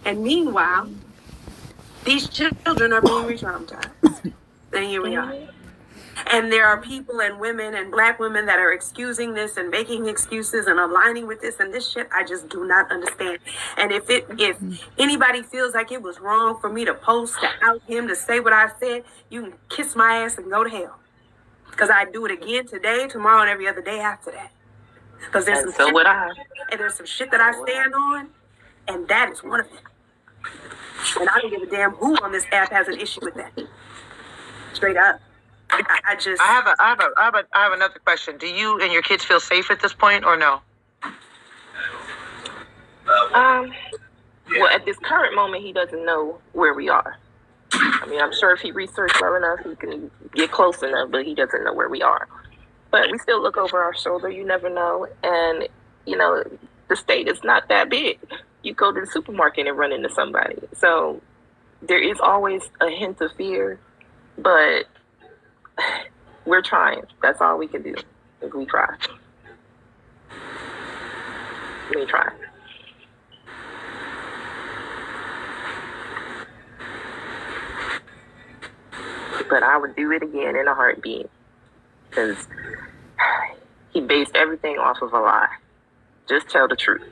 And meanwhile, these children are being re-traumatized. And here we are. And there are people and women and Black women that are excusing this and making excuses and aligning with this and this shit. I just do not understand. And if anybody feels like it was wrong for me to post, to out him, to say what I said, you can kiss my ass and go to hell. Because I do it again today, tomorrow, and every other day after that. Because there's some shit, and there's some shit that I stand on, and that is one of them. And I don't give a damn who on this app has an issue with that. Straight up. I have another question. Do you and your kids feel safe at this point, or no? Well, at this current moment, he doesn't know where we are. I mean, I'm sure if he researched well enough, he can get close enough, but he doesn't know where we are. But we still look over our shoulder. You never know. And, you know, the state is not that big. You go to the supermarket and run into somebody. So there is always a hint of fear, but we're trying. That's all we can do. Is we try. We try. But I would do it again in a heartbeat. Because he based everything off of a lie. Just tell the truth.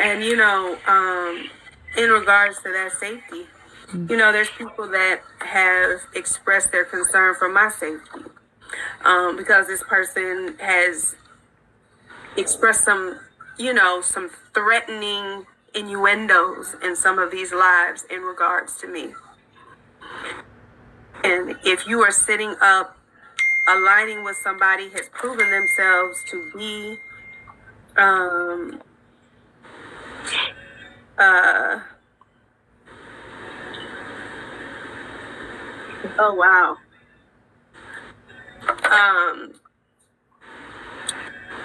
And, you know, in regards to that safety, you know, there's people that have expressed their concern for my safety because this person has expressed some, you know, some threatening innuendos in some of these lives in regards to me. And if you are sitting up, aligning with somebody has proven themselves to be oh wow.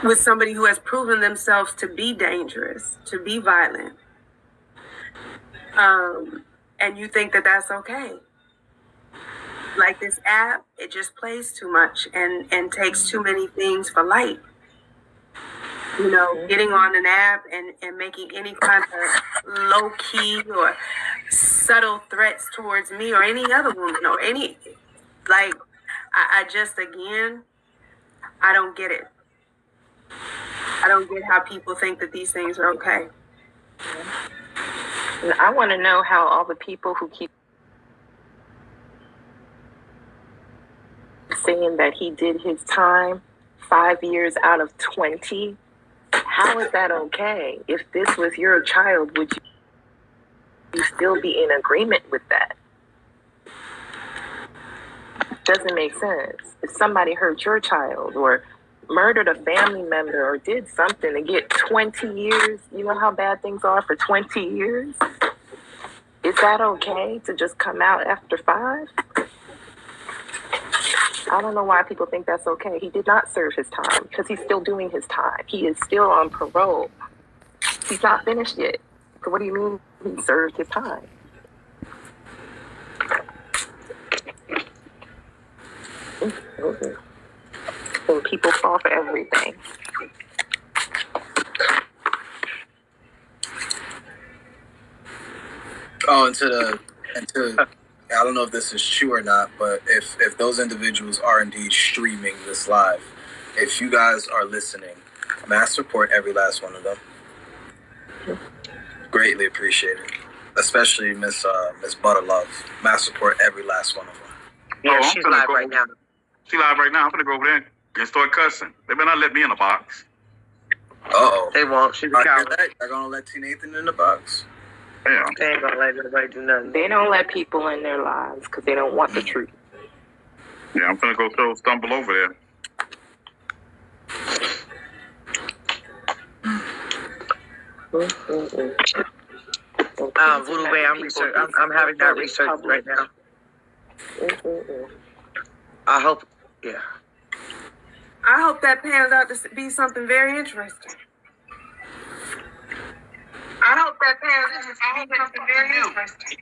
With somebody who has proven themselves to be dangerous, to be violent, and you think that that's okay. Like this app, it just plays too much and takes too many things for light. You know, getting on an app and making any kind of low-key or subtle threats towards me or any other woman or any, like, I just, again, I don't get it. I don't get how people think that these things are okay. And I want to know how all the people who keep saying that he did his time 5 years out of 20, how is that okay? If this was your child, would you still be in agreement with that? Doesn't make sense. If somebody hurt your child or murdered a family member or did something to get 20 years, you know how bad things are for 20 years? Is that okay to just come out after 5? I don't know why people think that's okay. He did not serve his time because he's still doing his time. He is still on parole. He's not finished yet. So what do you mean he served his time? And people fall for everything. Oh, I don't know if this is true or not, but if those individuals are indeed streaming this live, if you guys are listening, mass support every last one of them. Greatly appreciated, especially Miss Butterlove. Mass support every last one of them. Yeah, she's live right now. She live right now. I'm gonna go over there and start cussing. They better not let me in the box. They won't. She's a coward. They're gonna let T. Nathan in the box. Yeah. They ain't gonna let anybody do nothing. They don't let people in their lives because they don't want the truth. Yeah, I'm gonna go stumble over there. Voodoo Bay, I'm having that research right now. I hope, yeah. I hope that pans out to be something very interesting. I hope that pans out to be something very interesting.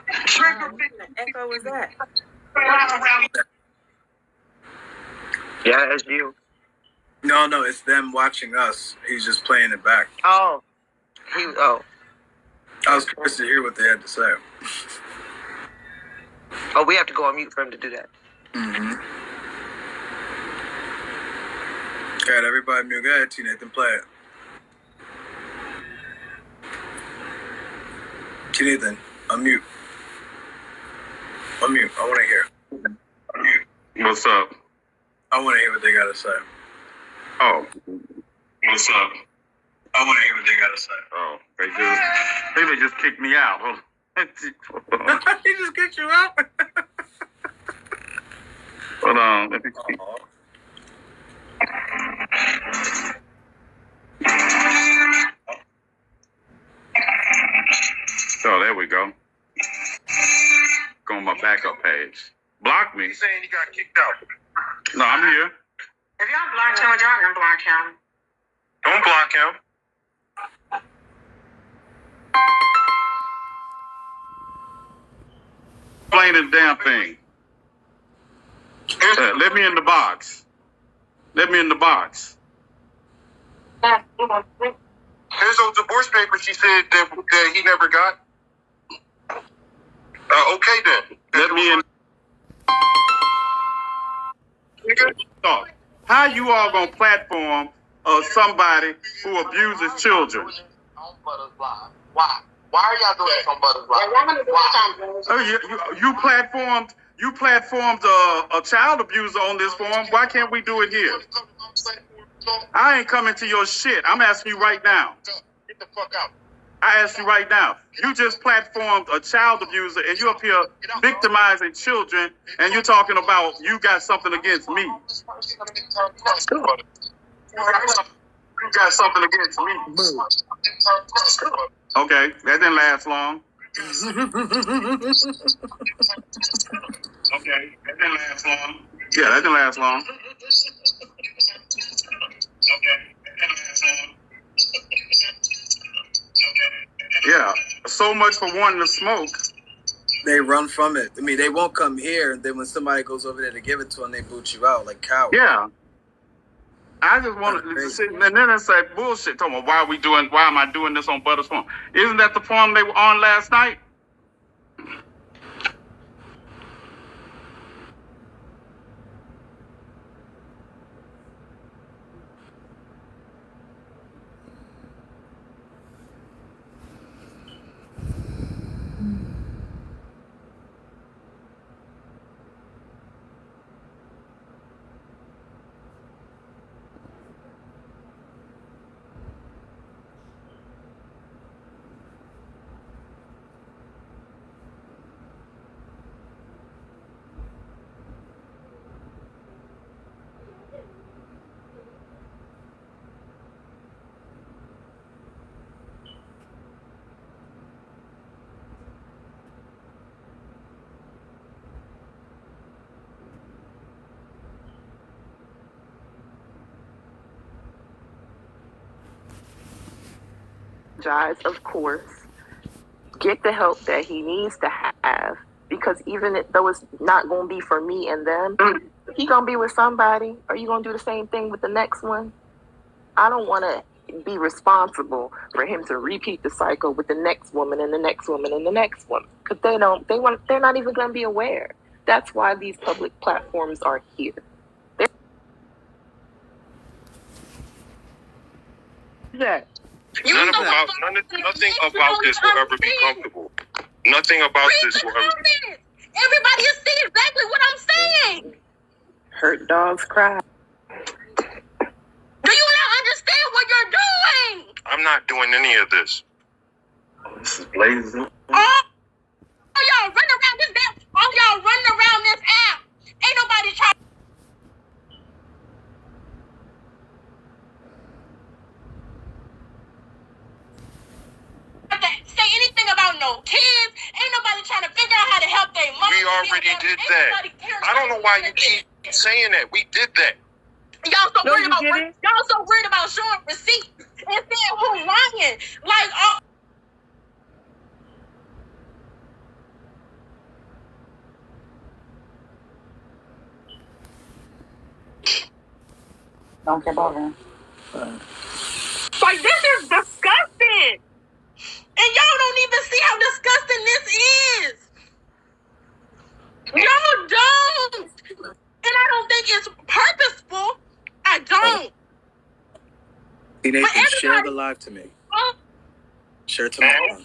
What echo was that? Yeah, it's you. No, it's them watching us. He's just playing it back. Oh, I was curious to hear what they had to say. Oh, we have to go on mute for him to do that. Mm-hmm. All right, everybody mute. Go ahead, T. Nathan, play it. T. Nathan, unmute. Unmute. I want to hear. Unmute. What's up? I want to hear what they got to say. Oh, what's up? I want to hear what they got to say. Oh, they just kicked me out. He just kicked you out? Hold on. Let me see. Oh, there we go. Go on my backup page. Block me. He's saying he got kicked out. No, I'm here. If y'all blocked him, y'all unblock him. Don't block him. Explain this damn thing. Let me in the box. Let me in the box. Here's those divorce papers she said that he never got. Okay then. Let me in. So, how you all gonna platform somebody who abuses children? Why? Why are y'all doing this on Butters Live? Oh, you platformed a child abuser on this forum. Why can't we do it here? I ain't coming to your shit. I'm asking you right now. Get the fuck out. I ask you right now. You just platformed a child abuser and you up here victimizing children and you're talking about you got something against me. You got something against me. Okay, that didn't last long. Okay, that didn't last long. Yeah, that didn't last long. Okay, that didn't last long. Yeah, so much for wanting to smoke. They run from it. I mean, they won't come here, and then when somebody goes over there to give it to them, they boot you out like cowards. Yeah. I just wanted to sit, and then it's like bullshit. Talking about why am I doing this on Butters Farm? Isn't that the farm they were on last night? Of course, get the help that he needs to have, because even though it's not going to be for me and them, he going to be with somebody. Are you going to do the same thing with the next one? I don't want to be responsible for him to repeat the cycle with the next woman and the next woman and the next woman, because they're not even going to be aware. That's why these public platforms are here. Nothing about this will ever be comfortable. Nothing about this will ever be. Everybody will see exactly what I'm saying. Hurt dogs cry. Do you not understand what you're doing? I'm not doing any of this. This is blazing. All y'all running around this damn. All y'all running around this app. Ain't nobody trying to say anything about no kids. Ain't nobody trying to figure out how to help their mom. We already did that. I don't know why you keep saying that. We did that. Y'all so worried about showing receipts and saying who's lying. Like, Don't get over. Like, this is disgusting. And y'all don't even see how disgusting this is. Y'all don't. And I don't think it's purposeful. I don't. Nathan, But share the live to me. Share it to my phone.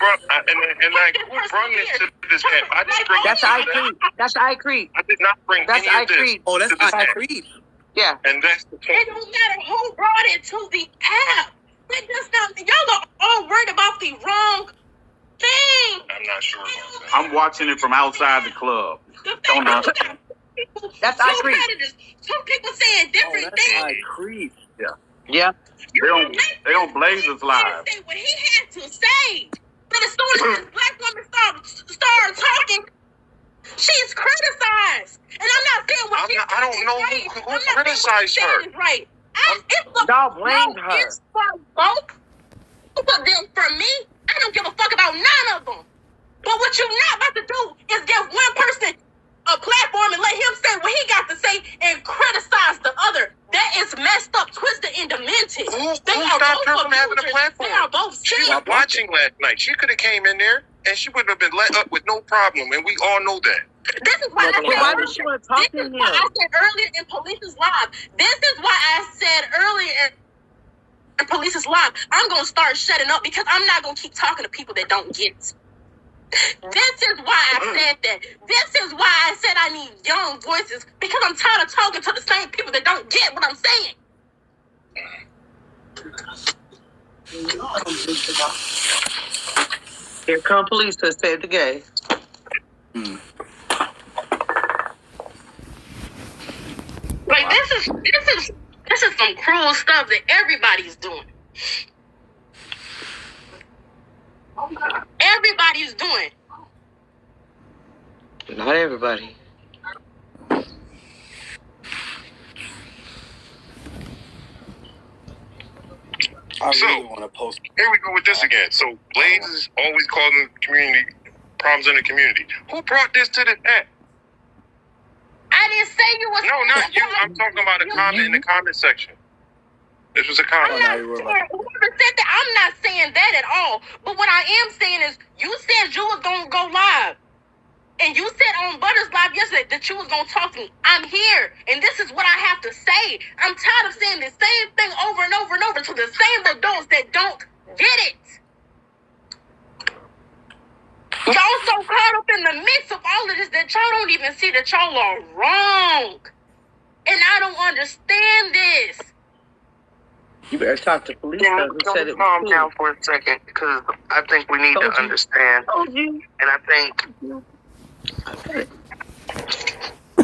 And like, who brought this to this app? I didn't bring That's I Creed. That's I Creed. I did not bring That's any I of this. Creed. Oh, that's to this I app. Creed. Yeah. And that's the It point. don't matter who brought it to the app. That does not. Y'all are all worried about the wrong thing. I'm not sure about that. I'm watching it from outside the club. Don't know. That's I Creed. Two people saying different That's things. I Creed. Yeah. They don't blaze us live. Say what he had to say. But as soon as this black woman started talking, she's criticized. And I'm not saying what she's I don't know right. who I'm not saying what criticized she's her. saying is right. Y'all blamed her. It's for both of them. For me, I don't give a fuck about none of them. But what you're not about to do is give one person a platform and let him say what he got to say and criticize the other. That is messed up, twisted, and demented. Who stopped her from having a platform? They are both She sick. was watching last night. She could have came in there and she would have been let up with no problem, and we all know that. This is why I said Why does she want to talk this to is why I him? said earlier in Police's Live. This is why I said earlier in Police's Live, I'm going to start shutting up because I'm not going to keep talking to people that don't get it. This is why I said that. This is why I said I need young voices because I'm tired of talking to the same people that don't get what I'm saying. Here come police to save the gay. Like this is some cruel stuff that everybody's doing. Everybody's doing. Not everybody. I really want to post. Here we go with this again. So Blaze is always causing community problems in the community. Who brought this to the app? I didn't say you was. No, not you. I'm talking about a comment in the comment section. This was a comment. Whoever said that, I'm not saying that at all. But what I am saying is, you said you was gonna go live, and you said on Butter's Live yesterday that you was gonna talk to me. I'm here, and this is what I have to say. I'm tired of saying the same thing over and over and over to the same adults that don't get it. Y'all so caught up in the mix of all of this that y'all don't even see that y'all are wrong. And I don't understand this. You better talk to police. Who said it Calm was down for a second, because I think we need Told to you. understand, Told you. and I think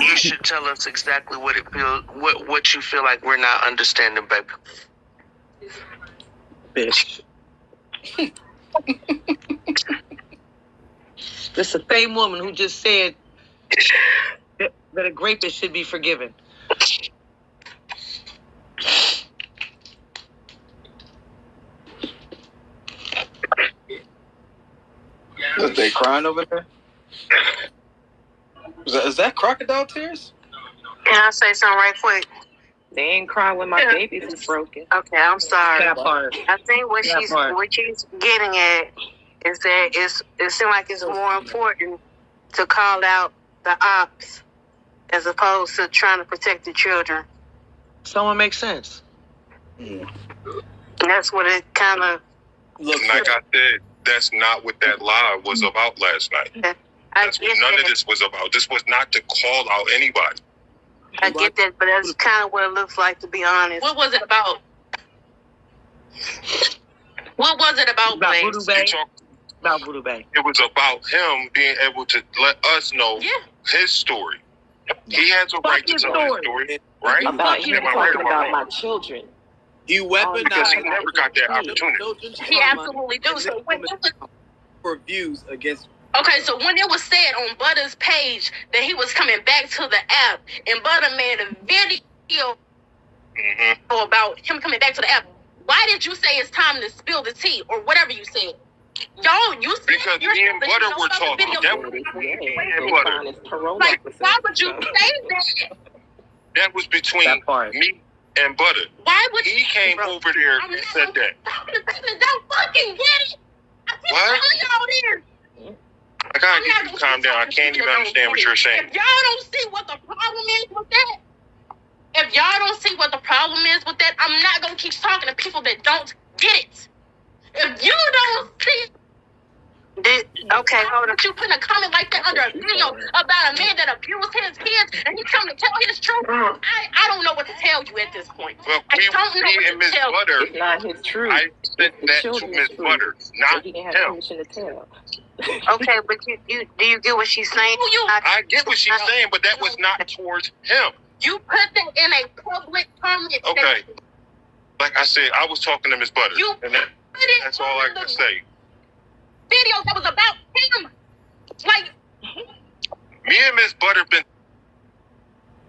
you should tell us exactly what it feels, what you feel like we're not understanding, baby. Bitch. This the same woman who just said that a rapist should be forgiven. Is they crying over there? Is that crocodile tears? Can I say something right quick? They ain't crying when my babies is broken. Okay, I'm sorry. That part. I think what That part. she's getting at is that it seems like it's more important to call out the ops as opposed to trying to protect the children. Someone makes sense. And that's what it kind of. Like I said, that's not what that live was about last night. That's what none of this was about. This was not to call out anybody. I get that, but that's kind of what it looks like, to be honest. What was it about? What was it about, About Blaze? Voodoo Bay. About Voodoo Bay. It was about him being able to let us know his story. He has a right to tell his story, right? About he was Am I right talking or about wrong? my children. You weaponize. Because he never got that opportunity. He absolutely do. So when it was, for views against. okay, so when it was said on Butter's page that he was coming back to the app, and Butter made a video about him coming back to the app, why did you say it's time to spill the tea or whatever you said? Y'all, you said Because me and Butter were talking. Like, why would you say that? That was between That part. me and butter. Why would He came over there and said that. Don't fucking get it. I just What? told y'all there. I gotta get you to calm down. I can't even understand what you're saying. If y'all don't see what the problem is with that, I'm not gonna keep talking to people that don't get it. If you don't see, okay, hold on. You putting a comment like that under a video about a man that abused his kids, and he coming to tell his truth? I don't know what to tell you at this point. Well, I don't know me what and to Miss tell you. Butter, It's not his truth. I sent The that to children's Miss truth. Butter, So not he didn't have him. permission to tell. Okay, but do you get what she's saying? I get what she's saying, but that was not towards him. You put that in a public comment. Okay. Like I said, I was talking to Miss Butter. You And that's all I can say. Video that was about him. Like, Me and Miss Butter been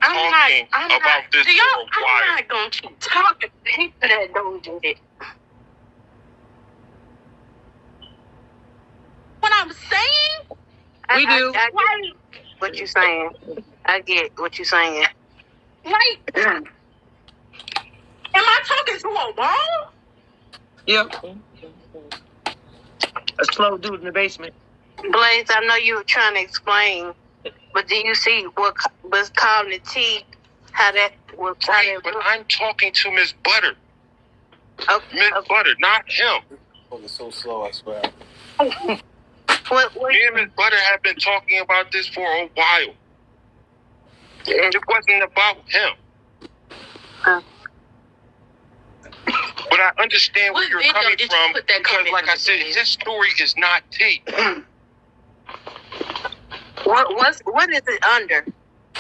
talking about this for a while. I'm not gonna keep talking to people that don't do it. What I'm saying? We do. I get what you're saying. I get what you're saying. Like, am I talking to a wall? Yep. A slow dude in the basement. Blaze, I know you were trying to explain, but do you see what was calling the tea? How that was? Right, but I'm talking to Miss Butter. Okay, Miss Butter, not him. Oh, it's so slow, I swear. What? Me and Miss Butter have been talking about this for a while. It wasn't about him. But I understand where you're coming from because, like I said, his story is not tea. What is it under?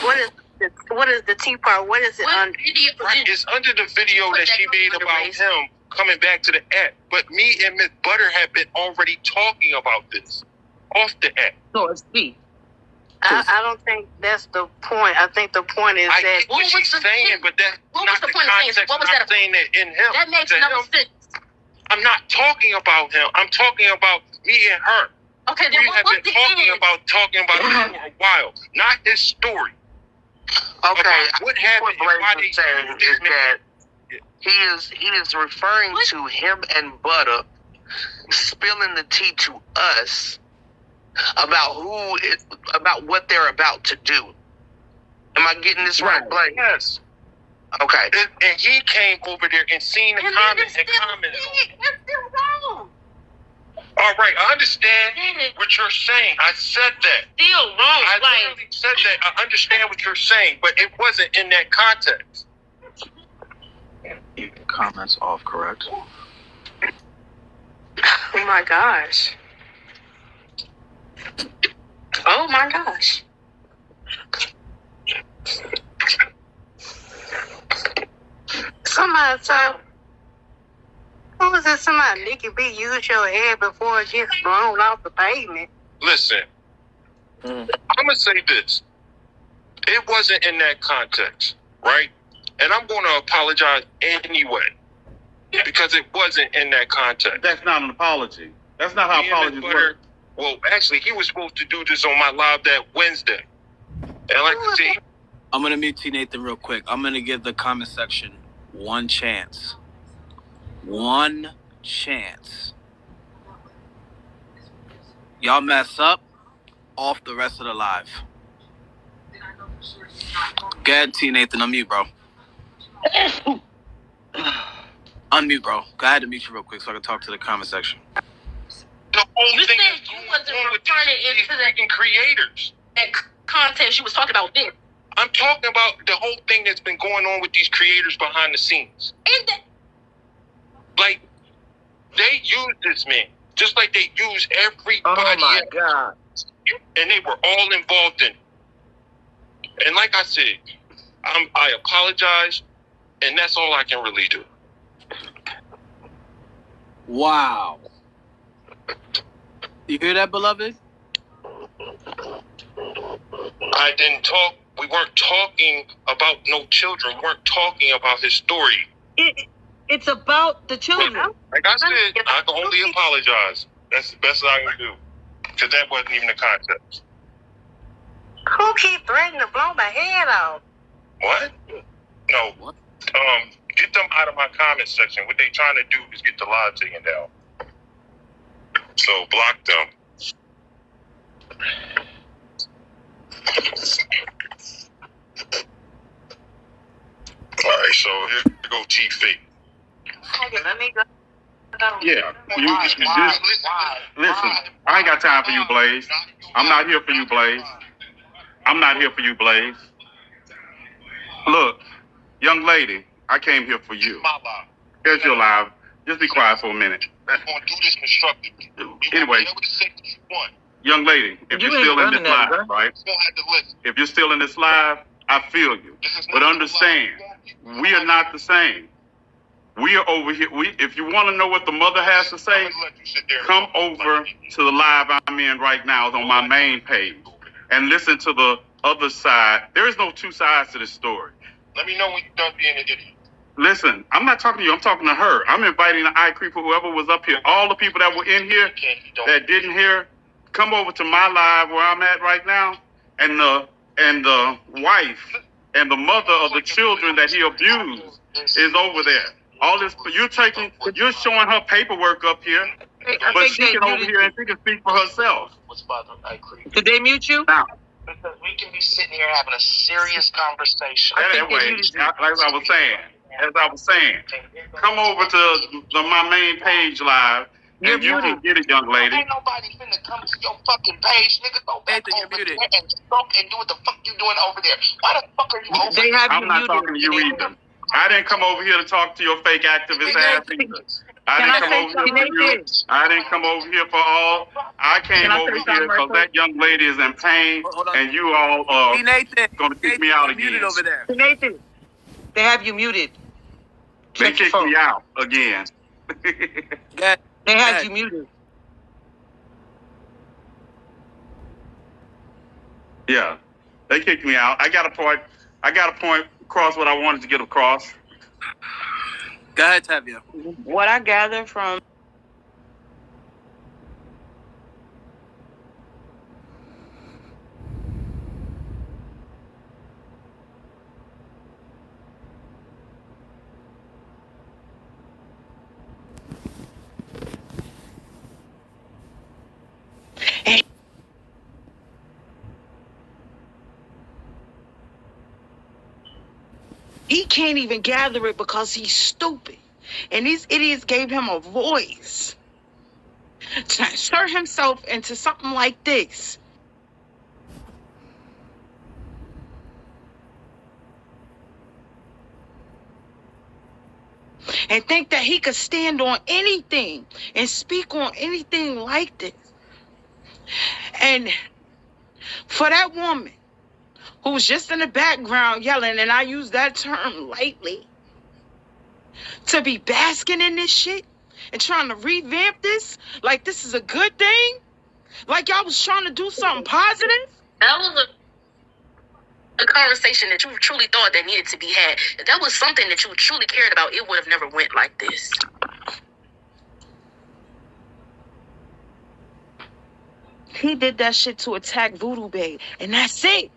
What is the tea part? What is it under? Right, it's under the video that she made about him coming back to the app. But me and Miss Butter have been already talking about this off the app. No, it's tea. I don't think that's the point. I think the point is I that get what she's saying, but that's what not was the the point of saying? context. What was I'm that? saying that in him. that makes to no him, sense. I'm not talking about him. I'm talking about me and her. Okay, then We what have was been the talking end? about this for a while, not his story. Okay, About what happened what and why Blaze is they saying used this is man. that he is referring to him and Butter spilling the tea to us about about what they're about to do. Am I getting this right, Blaze? Yes. Okay. And he came over there and seen the comments and commented. That's still wrong. All right, I understand what you're saying. I said that. Still wrong. I literally said that. I understand what you're saying, but it wasn't in that context. Comments off, correct? Oh my gosh. Oh my gosh. Somebody said, who was it? Somebody, Nikki B, use your head before it gets blown off the pavement. Listen, I'm going to say this. It wasn't in that context, right? And I'm going to apologize anyway because it wasn't in that context. That's not an apology. That's not how Me and apologies Miss Butter, work. well, actually, he was supposed to do this on my live that Wednesday. And like I said, I'm going to mute T. Nathan real quick. I'm going to give the comment section one chance. One chance. Y'all mess up, off the rest of the live. Go ahead, T. Nathan. Unmute, bro. Unmute, bro. Go ahead and mute you real quick so I can talk to the comment section. the whole You thing said is you going wasn't on with referring these into that- freaking creators. That context, you was talking about this. I'm talking about the whole thing that's been going on with these creators behind the scenes. And that, Like, they use this man just like they use everybody Oh my else. God. And they were all involved in it. And like I said, I apologize, and that's all I can really do. Wow. You hear that, beloved? I didn't talk. We weren't talking about no children. We weren't talking about his story. It's about the children. Like I said, I can only apologize. That's the best I can do. Because that wasn't even the context. who keep threatening to blow my head off? What? No. What? Get them out of my comment section. What they trying to do is get the live taken down. So block them. All right, so here we go, Chief Fake. Let me go. Yeah, listen. I ain't got time for you, Blaze. I'm not here for you, Blaze. I'm not here for you, Blaze. Look, young lady, I came here for you. My live. Here's your live. Just be quiet for a minute. We're going to do this constructively. Anyway, young lady, if you're still in this live, right? If you're still in this live, I feel you. But understand, we are not the same. We are over here. If you want to know what the mother has to say, come over to the live I'm in right now. It's on my main page. And listen to the other side. There is no two sides to this story. Let me know when you're done being an idiot. Listen, I'm not talking to you. I'm talking to her. I'm inviting the iCreeper, whoever was up here, all the people that were in here that didn't hear, come over to my live where I'm at right now, and the wife and the mother of the children that he abused is over there. All this you're showing her paperwork up here, but she can over here and she can speak for herself. Did they mute you? Now, Because we can be sitting here having a serious conversation. anyway, as I was saying, come over to my main page live, and you can get it, young lady. Ain't nobody finna come to your fucking page, nigga. Go back over there and talk and do what the fuck you doing over there. Why the fuck are you over there? I'm not talking to you either. I didn't come over here to talk to your fake activist ass either. I didn't come over here for all. I came over here because that young lady is in pain, and you all are going to kick me out again. Over there. Nathan, they have you muted. They kicked me out again. They had you muted. Yeah, they kicked me out. I got a point across what I wanted to get across. Go ahead, Tavia. What I gather from he can't even gather it because he's stupid. And these idiots gave him a voice to insert himself into something like this. And think that he could stand on anything and speak on anything like this. And for that woman who was just in the background yelling, and I use that term lightly, to be basking in this shit and trying to revamp this like this is a good thing, like y'all was trying to do something positive. That was a conversation that you truly thought that needed to be had. If that was something that you truly cared about, it would have never went like this. He did that shit to attack Voodoo Babe, and that's it.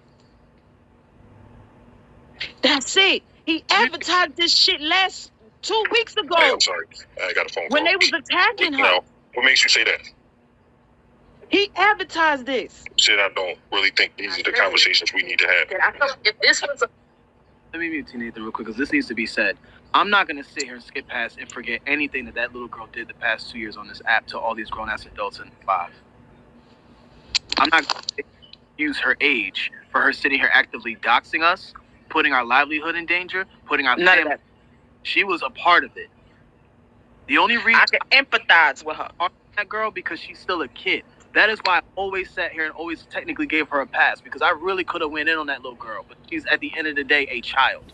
That's it. He advertised this shit 2 weeks ago. Hey, I'm sorry. I got a phone call. When they was attacking her. Now, what makes you say that? He advertised this. Said I don't really think these are the conversations we need to have. I felt if this was a Let me mute Nathan real quick because this needs to be said. I'm not going to sit here and skip past and forget anything that little girl did the past 2 years on this app to all these grown-ass adults in 5. I'm not going to use her age for her sitting here actively doxing us, putting our livelihood in danger, putting our family. She was a part of it. The only reason I can empathize with her. That girl because she's still a kid. That is why I always sat here and always technically gave her a pass because I really could have went in on that little girl, but she's at the end of the day a child.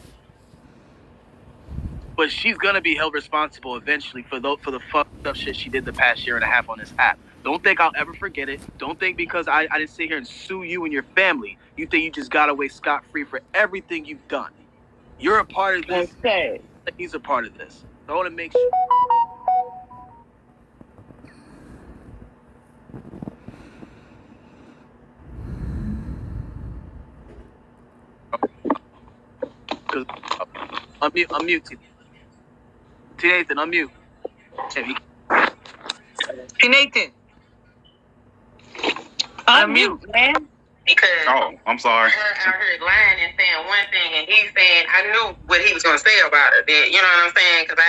But she's gonna be held responsible eventually for the fucked up shit she did the past year and a half on this app. Don't think I'll ever forget it. Don't think because I didn't sit here and sue you and your family, you think you just got away scot-free for everything you've done. You're a part of this. Okay. He's a part of this. So I want to make sure. Unmute. T. Nathan, unmute. Hey, Nathan. Unmute, man. Because I'm sorry. I heard lying and saying one thing, and he's saying I knew what he was going to say about it. Then, you know what I'm saying? Because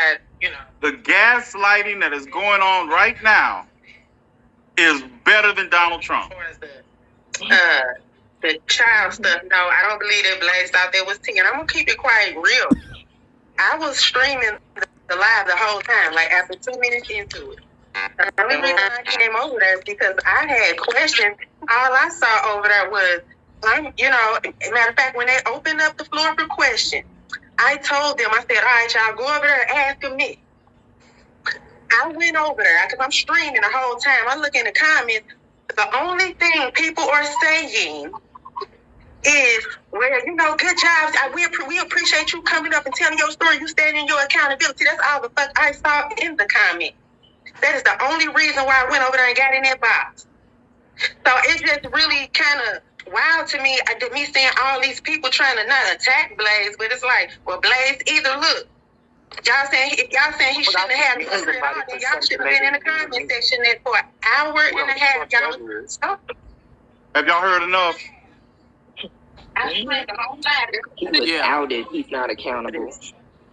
The gaslighting that is going on right now is better than Donald Trump. as far as the child stuff, no, I don't believe that Blaze out there was 10. I'm gonna keep it quite real. I was streaming the live the whole time, like after 2 minutes into it. The only reason I came over there is because I had questions. All I saw over there was, matter of fact, when they opened up the floor for questions, I told them, I said, all right, y'all go over there and ask them me. I went over there because I'm streaming the whole time. I look in the comments. The only thing people are saying is, well, good job. We appreciate you coming up and telling your story. You stand in your accountability. That's all the fuck I saw in the comment. That is the only reason why I went over there and got in that box. So it's just really kind of wild to me seeing all these people trying to not attack Blaze, but it's like, well, Blaze, either look, y'all saying he shouldn't have me at all, then y'all should have been in the comment section there for an hour and a half. Y'all stop. Have y'all heard enough? He was outed. He's not accountable.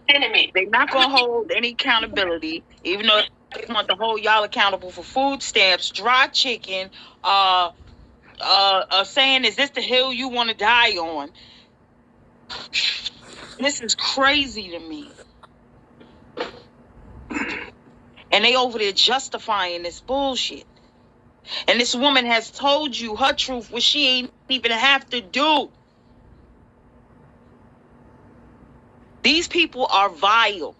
They're not going to hold any accountability, even though they want to hold y'all accountable for food stamps, dry chicken, saying, is this the hill you want to die on? This is crazy to me. And they over there justifying this bullshit. And this woman has told you her truth, which she ain't even have to do. These people are vile.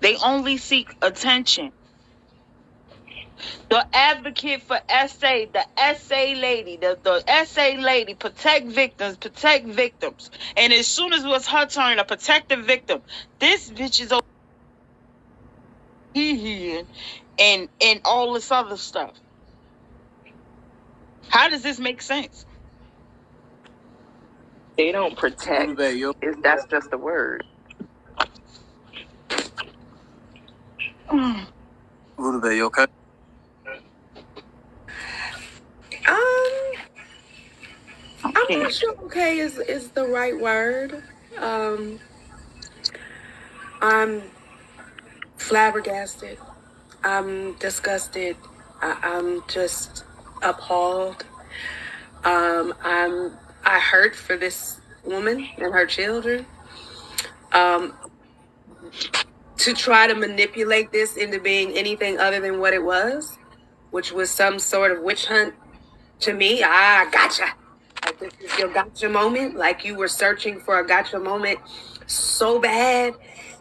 They only seek attention. The advocate for SA, the SA lady, the SA lady, protect victims. And as soon as it was her turn to protect the victim, this bitch is over here and all this other stuff. How does this make sense? They don't protect. That's just the word. Rutabe, you okay? I'm not sure okay is the right word. I'm flabbergasted. I'm disgusted. I'm just appalled. I hurt for this woman and her children. To try to manipulate this into being anything other than what it was, which was some sort of witch hunt. To me, gotcha. Like this is your gotcha moment. Like you were searching for a gotcha moment so bad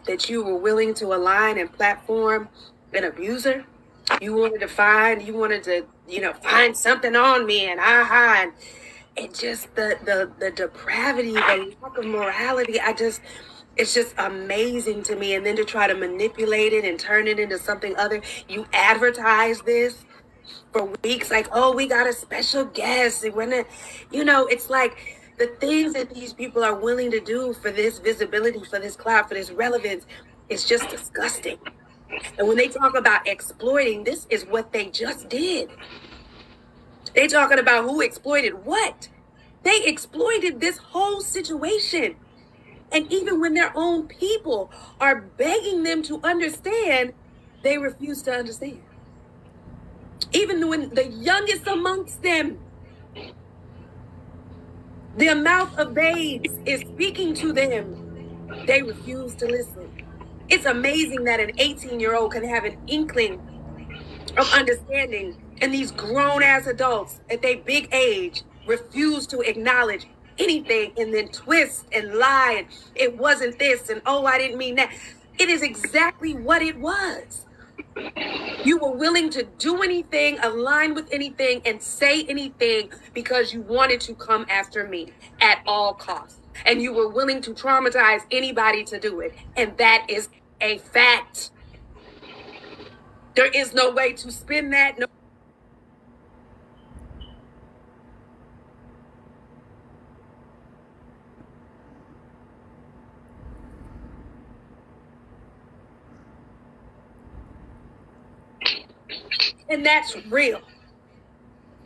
that you were willing to align and platform an abuser. You wanted to find something on me and just the depravity, the lack of morality. It's just amazing to me. And then to try to manipulate it and turn it into something other. You advertise this for weeks, like, oh, we got a special guest. It's like the things that these people are willing to do for this visibility, for this clout, for this relevance, is just disgusting. And when they talk about exploiting, this is what they just did. They talking about who exploited what. They exploited this whole situation. And even when their own people are begging them to understand, they refuse to understand. Even when the youngest amongst them, the amount of babes is speaking to them, they refuse to listen. It's amazing that an 18-year-old can have an inkling of understanding, and these grown-ass adults at their big age refuse to acknowledge anything and then twist and lie, and it wasn't this, and oh, I didn't mean that. It is exactly what it was. You were willing to do anything, align with anything, and say anything because you wanted to come after me at all costs. And you were willing to traumatize anybody to do it. And that is a fact. There is no way to spin that. No. And that's real.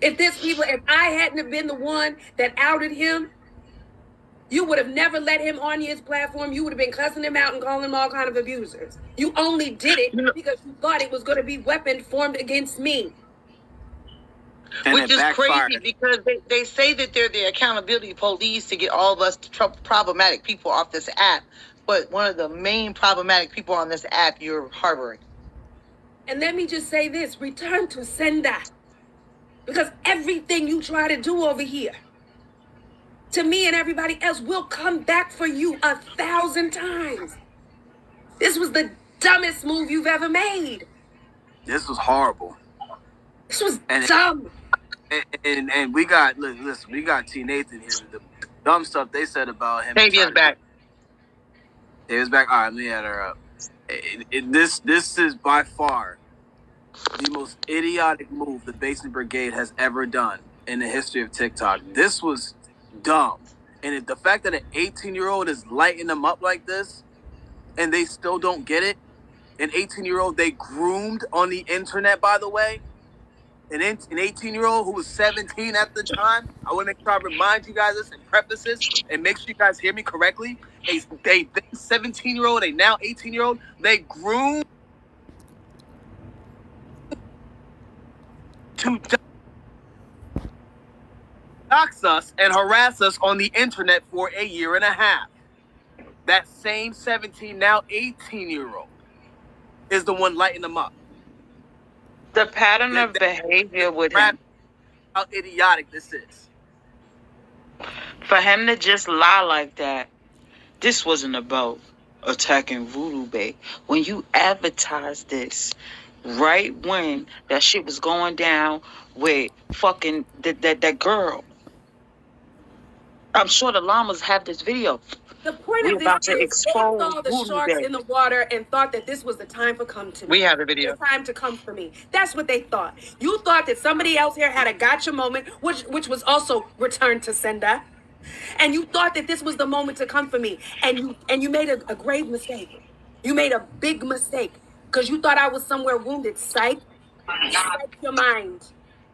If I hadn't have been the one that outed him, you would have never let him on his platform. You would have been cussing him out and calling him all kind of abusers. You only did it because you thought it was going to be weapon formed against me. And which is crazy because they say that they're the accountability police to get all of us problematic people off this app. But one of the main problematic people on this app you're harboring. And let me just say this, return to sender. Because everything you try to do over here, to me and everybody else, will come back for you 1,000 times. This was the dumbest move you've ever made. This was horrible. This was dumb. And we got, listen, we got T. Nathan here. The dumb stuff they said about him. Tavia's back. Tavia's back. All right, let me add her up. This is by far the most idiotic move the Basement Brigade has ever done in the history of TikTok. This was dumb. And the fact that an 18-year-old is lighting them up like this and they still don't get it, an 18-year-old they groomed on the internet, by the way, an 18-year-old who was 17 at the time, I want to make sure I remind you guys this and preface this and make sure you guys hear me correctly. A 17-year-old, a now 18-year-old, they groomed to dox us and harass us on the internet for a year and a half. That same 17, now 18-year-old is the one lighting them up. The pattern of behavior with him. How idiotic this is. For him to just lie like that, this wasn't about attacking Voodoo Bay. When you advertised this, right when that shit was going down with fucking that girl, I'm sure the llamas have this video. The point of this is they saw the sharks in the water and thought that this was the time for come to me. We have the video. The time to come for me. That's what they thought. You thought that somebody else here had a gotcha moment, which was also returned to sender. And you thought that this was the moment to come for me. And you made a grave mistake. You made a big mistake. Because you thought I was somewhere wounded. Psych your mind.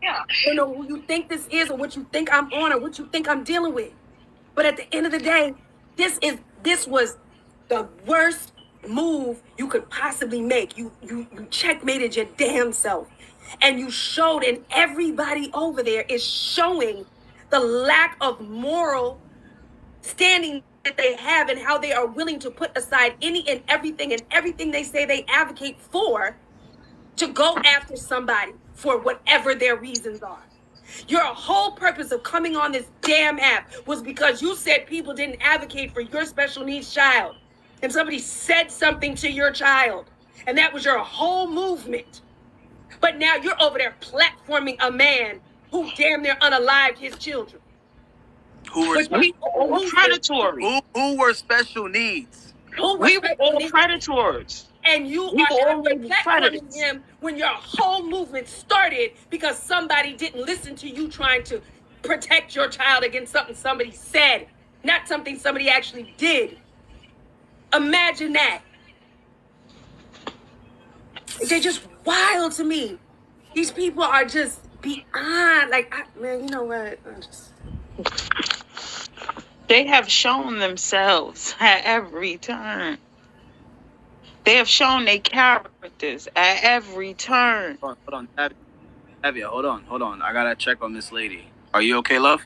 Yeah. You know who you think this is or what you think I'm on or what you think I'm dealing with. But at the end of the day, this was the worst move you could possibly make. You checkmated your damn self. And you showed, and everybody over there is showing the lack of moral standing that they have and how they are willing to put aside any and everything they say they advocate for to go after somebody for whatever their reasons are. Your whole purpose of coming on this damn app was because you said people didn't advocate for your special needs child. And somebody said something to your child. And that was your whole movement. But now you're over there platforming a man who damn near unalived his children. Who were predatory. Who were special needs. We were all predators. And you are platforming him when your whole movement started because somebody didn't listen to you trying to protect your child against something somebody said, not something somebody actually did. Imagine that. They're just wild to me. These people are just beyond, man, you know what? They have shown themselves at every turn. They have shown their characters at every turn. Hold on. Tavia, hold on. I gotta check on this lady. Are you okay, love?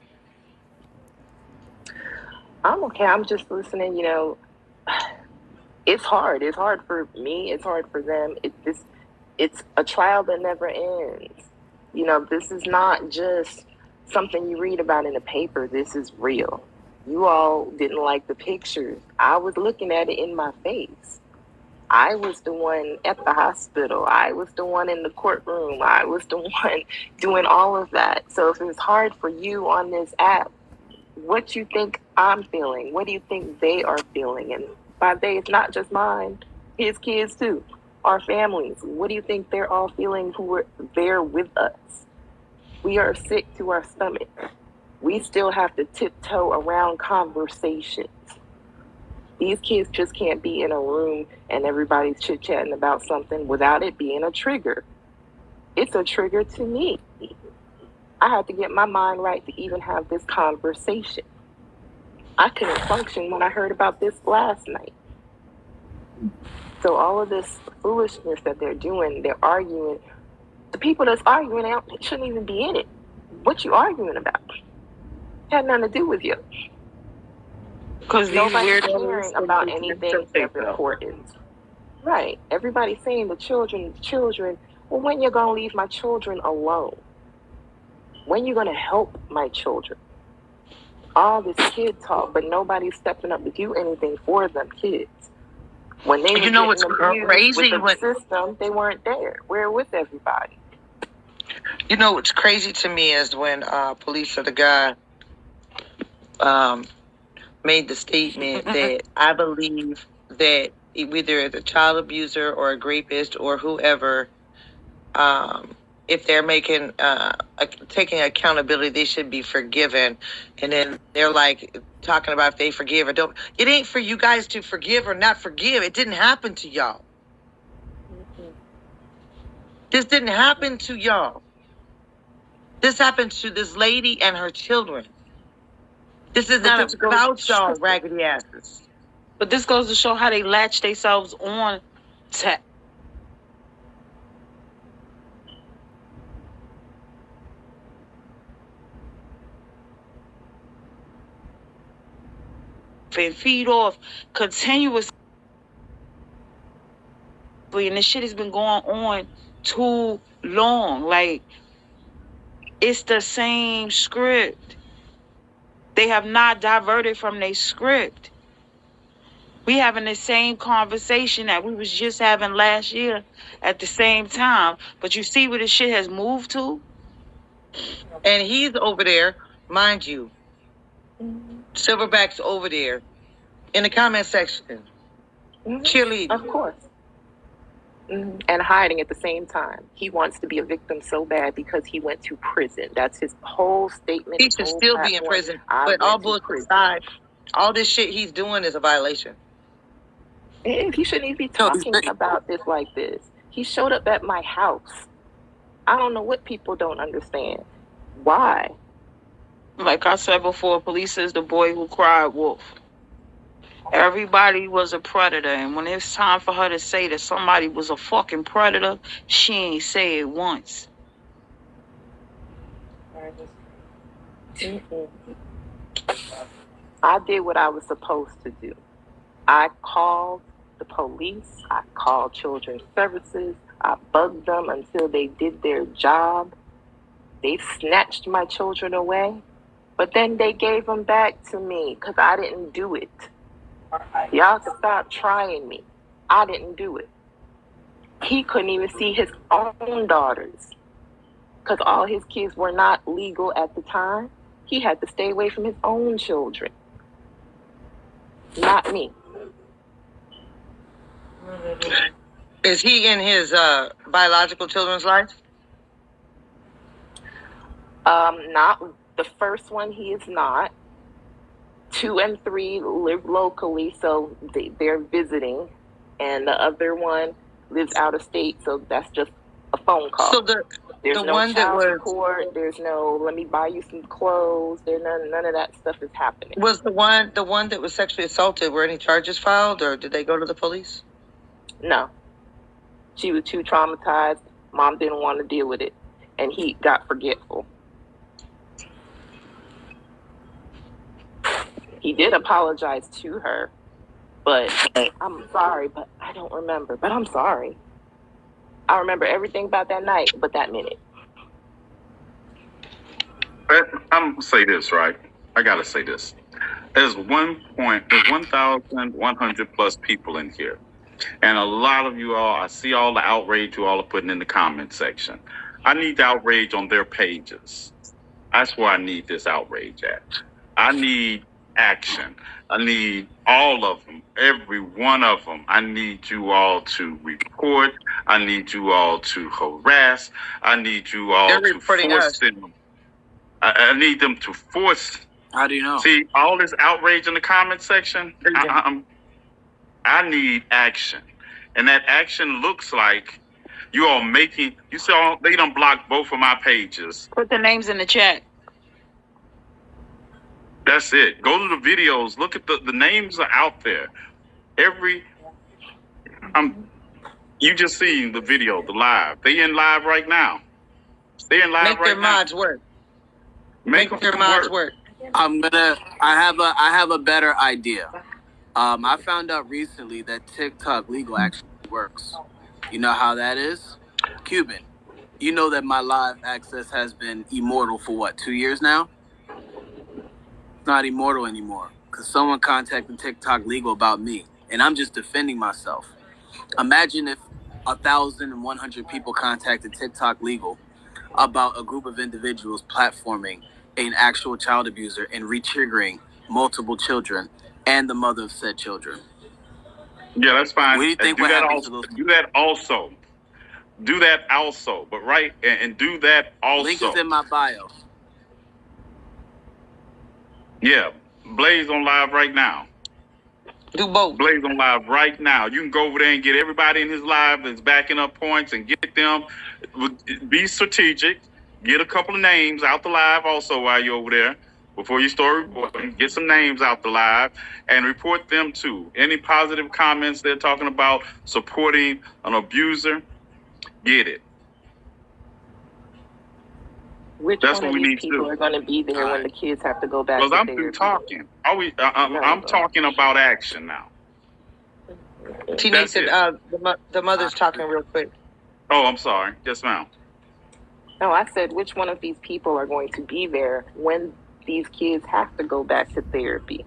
I'm okay. I'm just listening. You know, it's hard. It's hard for me. It's hard for them. It's a trial that never ends. You know, this is not just something you read about in a paper. This is real. You all didn't like the pictures. I was looking at it in my face. I was the one at the hospital. I was the one in the courtroom. I was the one doing all of that. So if it's hard for you on this app, what do you think I'm feeling? What do you think they are feeling? And by they, it's not just mine. His kids too. Our families. What do you think they're all feeling who were there with us? We are sick to our stomach. We still have to tiptoe around conversations. These kids just can't be in a room and everybody's chit-chatting about something without it being a trigger. it's a trigger to me. I had to get my mind right to even have this conversation. I couldn't function when I heard about this last night. So all of this foolishness that they're doing, they're arguing. The people that's arguing shouldn't even be in it. What you arguing about? Had nothing to do with you. Because nobody's caring about anything of importance. Right. Everybody's saying the children. Well, when you're going to leave my children alone? When you're going to help my children? All this kid talk, but nobody's stepping up to do anything for them kids. When they were what's crazy with the system, they weren't there. We're with everybody. You know what's crazy to me is when police or the guy made the statement that I believe that whether the child abuser or a rapist or whoever, if they're making taking accountability, they should be forgiven. And then they're like talking about if they forgive or don't. It ain't for you guys to forgive or not forgive. It didn't happen to y'all. This didn't happen to y'all. This happened to this lady and her children. This is not about y'all raggedy asses. But this goes to show how they latch themselves on to and feed off continuously. And this shit has been going on too long. Like, it's the same script. They have not diverted from their script. We having the same conversation that we was just having last year at the same time. But you see where this shit has moved to? And he's over there, mind you. Silverback's over there in the comment section. Cheerleading. Of course. And hiding at the same time. He wants to be a victim so bad because he went to prison. That's his whole statement. He should still be in prison. But all bullshit aside, all this shit he's doing is a violation. And he shouldn't even be talking about this like this. He showed up at my house. I don't know what people don't understand. Why? Like I said before, police is the boy who cried wolf. Everybody was a predator, and when it's time for her to say that somebody was a fucking predator, she ain't say it once. I did what I was supposed to do. I called the police. I called children's services. I bugged them until they did their job. They snatched my children away, but then they gave them back to me because I didn't do it. Y'all can stop trying me. I didn't do it. He couldn't even see his own daughters because all his kids were not legal at the time. He had to stay away from his own children. Not me. Is he in his biological children's life? Not the first one. He is not. 2 and 3 live locally, so they're visiting, and the other one lives out of state, so that's just a phone call. So there's no one child that was support. There's no let me buy you some clothes. None of that stuff is happening. Was the one that was sexually assaulted? Were any charges filed, or did they go to the police? No. She was too traumatized. Mom didn't want to deal with it, and he got forgetful. He did apologize to her, but I'm sorry, but I don't remember. But I'm sorry. I remember everything about that night, but that minute. I'm going to say this, right? I got to say this. There's 1,100 plus people in here. And a lot of you all, I see all the outrage you all are putting in the comment section. I need the outrage on their pages. That's where I need this outrage at. I need action. I need all of them, every one of them. I need you all to report. I need you all to harass. I need you all to force them. I need them to force. How do you know? See, all this outrage in the comment section, I need action. And that action looks like You all making, you saw, they done blocked both of my pages. Put the names in the chat. That's it. Go to the videos. Look at the names are out there. You just seen the video, the live. They in live right now. They in live Make right their now. mods work. Make their mods work. I have a better idea. I found out recently that TikTok legal actually works. You know how that is? Cuban. You know that my live access has been immortal for what, 2 years now? It's not immortal anymore because someone contacted TikTok legal about me, and I'm just defending myself. Imagine if 1,100 people contacted TikTok legal about a group of individuals platforming an actual child abuser and re-triggering multiple children and the mother of said children. Yeah, that's fine. What do you think do would that happen also, to those? Do that also. Do that also. But and do that also. Link is in my bio. Yeah, Blaze on live right now. Do both. Blaze on live right now. You can go over there and get everybody in his live that's backing up points and get them. Be strategic. Get a couple of names out the live also while you're over there. Before you start reporting, get some names out the live and report them too. Any positive comments they're talking about supporting an abuser, get it. Which That's one what of we these need to people do. are going to be there when the kids have to go back Because to I'm therapy? through talking. I'm talking about action now. Jeanty said the mother's talking real quick. Oh, I'm sorry. Yes, ma'am. No, I said which one of these people are going to be there when these kids have to go back to therapy,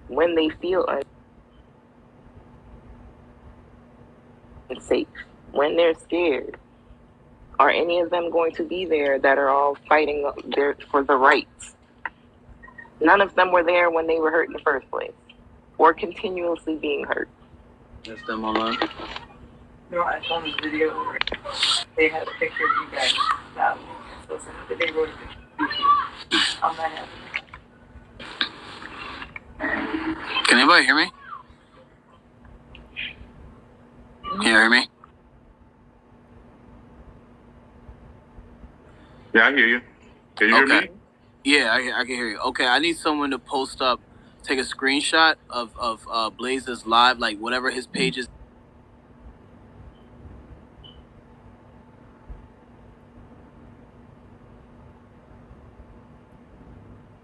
when they feel unsafe, when they're scared. Are any of them going to be there that are all fighting for the rights? None of them were there when they were hurt in the first place or continuously being hurt. That's them online. No, I saw this video where they had a picture of you guys. So they wrote a picture. I'm not having it. Can anybody hear me? Can you hear me? Yeah, I hear you. Can you hear me? Yeah, I can hear you. Okay, I need someone to post up, take a screenshot of Blaze's live, like whatever his page is.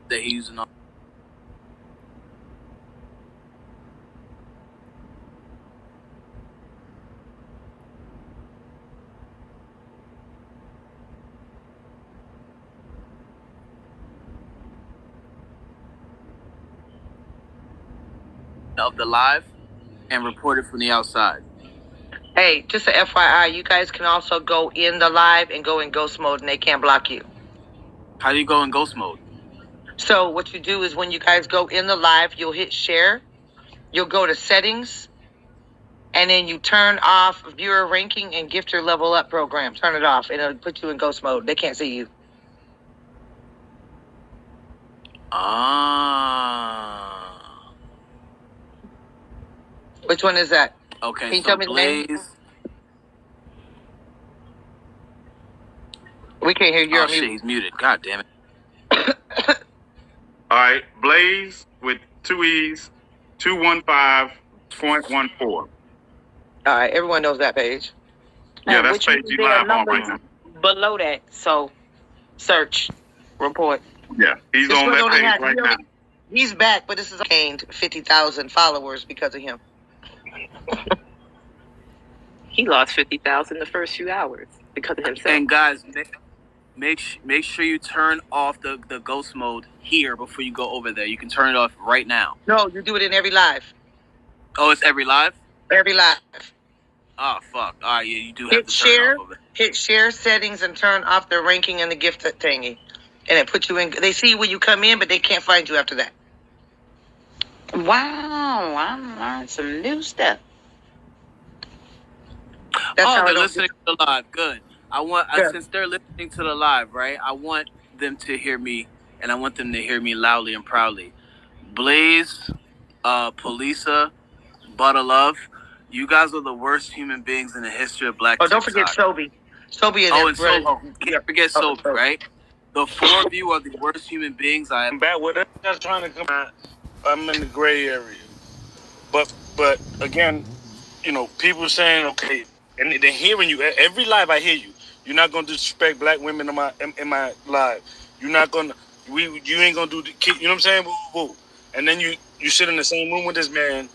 That he's using on. Of the live and report it from the outside. Hey, just a FYI, you guys can also go in the live and go in ghost mode and they can't block you. How do you go in ghost mode? So what you do is when you guys go in the live, you'll hit share, you'll go to settings, and then you turn off viewer ranking and gifter level up program. Turn it off and it'll put you in ghost mode. They can't see you. Ah. Which one is that? Okay, can you so tell me the name? Blaze. We can't hear you. Oh shit, he's muted. God damn it. All right, Blaze with 2 E's, 215.14. All right, everyone knows that page. Yeah, that's page you live on right now. Below that, so search, report. Yeah, he's on that page right now. He's back, but this is gained 50,000 followers because of him. He lost 50,000 the first few hours because of himself. And guys, make sure you turn off the ghost mode here before you go over there. You can turn it off right now. No, you do it in every live. Oh, it's every live? Every live. Oh, fuck. All right, yeah, you do have Hit to turn share, it off of it. hit share settings and turn off the ranking and the gift thingy. And it puts you in. They see when you come in, but they can't find you after that. Wow, I learned some new stuff. That's how they're listening to the live. Good. Since they're listening to the live, right? I want them to hear me, and I want them to hear me loudly and proudly. Blaze, Polisa, Butter Love, You guys are the worst human beings in the history of Black Oh, don't forget TikTok. Sobe. Sobe and Sobe. Can't forget Sobe, right? The four of you are the worst human beings I have. Back with it. Just trying to come out. I'm in the gray area. But again, you know, people saying, okay, and they're hearing you. Every live I hear you. You're not gonna disrespect black women in my live. You're not gonna you ain't gonna do the you know what I'm saying? Woo, woo, woo. And then you sit in the same room with this man.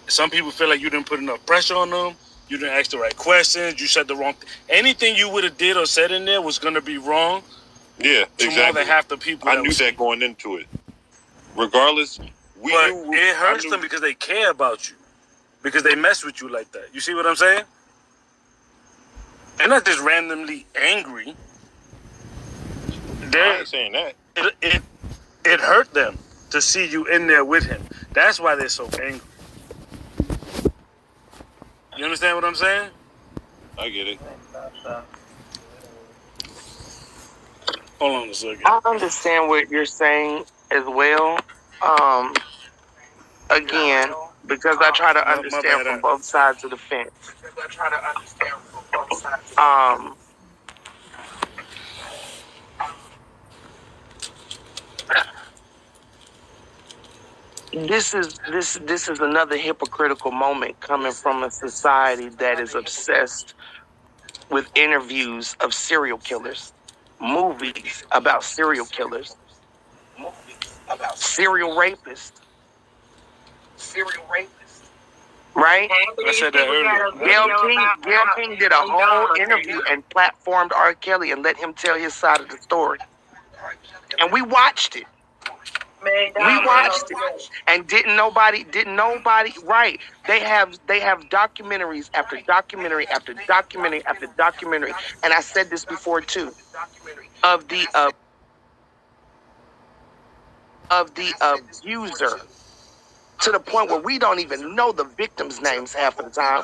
Some people feel like you didn't put enough pressure on them. You didn't ask the right questions. You said the wrong anything you would have did or said in there was gonna be wrong. Yeah, to more than half the people. I knew that going into it. Regardless, it hurts them because they care about you. Because they mess with you like that. You see what I'm saying? They're not just randomly angry. I ain't saying that. It hurt them to see you in there with him. That's why they're so angry. You understand what I'm saying? I get it. Hold on a second. I understand what you're saying as well. Again, because I try to understand from both sides of the fence. This is another hypocritical moment coming from a society that is obsessed with interviews of serial killers, movies about serial killers, serial rapists. Right? I said that earlier. Gail King did a whole interview and platformed R. Kelly and let him tell his side of the story. And we watched it. And didn't nobody right. They have documentaries after documentary after documentary after documentary. And I said this before too. Of the abuser, to the point where we don't even know the victims' names half of the time.